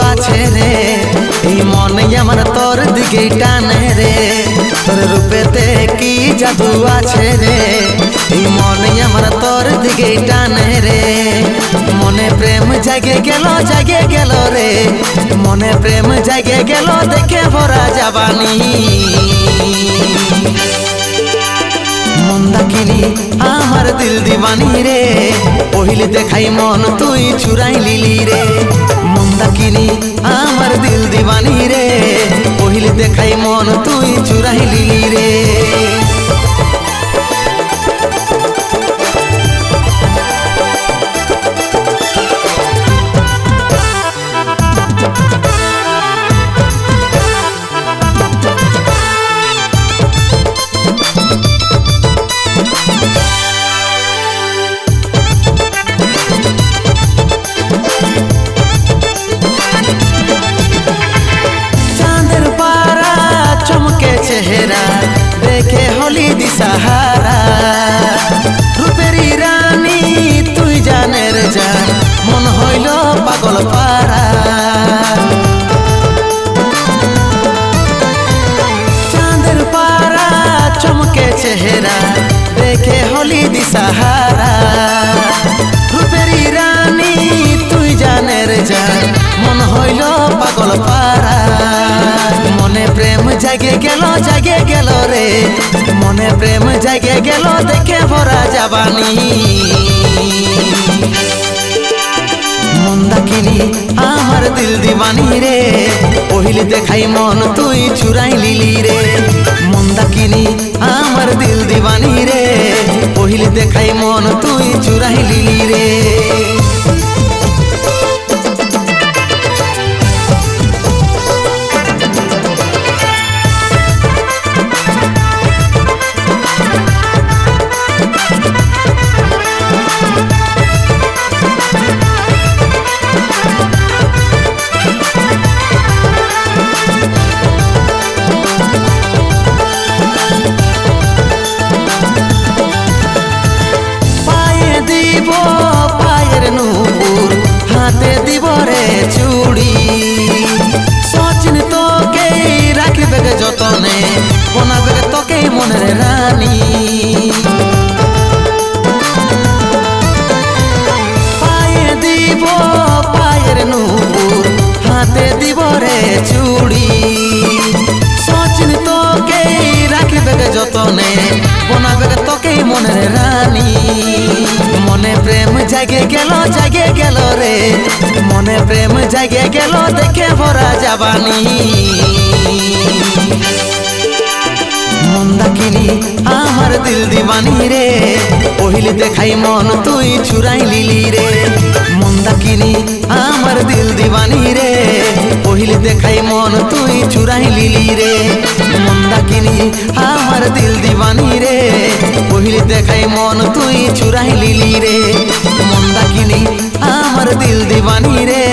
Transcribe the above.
আছে রে এই মনে আমার তোর দিকে টানে রে তোর রূপেতে কি জাদু আছে রে এই মনে আমার তোর দিকে টানে রে মনে প্রেম জাগে গেল রে মনে প্রেম জাগে গেল দেখে ভরা জাবানি মন্দাকিনী আমার দিল দিবানি রে পহিলে দেখাই মন তুই চুরাই লিলি রে মন্দাকিনী আমার দিল দিবানি রে পহিলে দেখাই মন তুই চুরাই লিলি রে চেহারা দেখে হলি দিশাহারা রূপেরি রানী তুই জানের জান মন হইল পাগল পারা চাঁদের পারা চমকে চেহারা দেখে হলি দিশাহারা রূপেরি রানী তুই জানের জান মন হইল পাগল পারা মনে প্রেম জাগে গেল রে মনে প্রেম জাগে গেল দেখে ভরা জাবানি মন্দাকিনী আমার দিল দিবানি রে পহিলে দেখাই মন তুই চুরাই লিলি রে মন্দাকিনী আমার দিল দিবানি রে পহিলে দেখাই মন তুই চুরাই লিলি রে পায়ের নূপুর হাতে দিব রে চুড়ি সচিন তোকে রাখবে যতনে বনাবে তোকে মনের রানী পায়ে দিব পায়ের নূপুর হাতে দিব রে চুড়ি সচিন তোকে রাখবে যতনে বনাবে তোকে মনের রানী মনে প্রেম জাগে গেল রে মনে প্রেম জাগে গেল দেখে ভরা জাবানি মন্দাকিনী আমার দিল দিবানি রে পহিলে দেখাই মন তুই চুরাই লিলি রে মন্দাকিনী আমার দিল দিবানি রে পহিলে দেখাই মন তুই চুরাই লিলি রে মন্দাকিনী আমার দিল দিবানি রে পহিলে দেখাই মন তুই চুরাই লিলি রে মন্দাকিনী আমার দিল দিবানি রে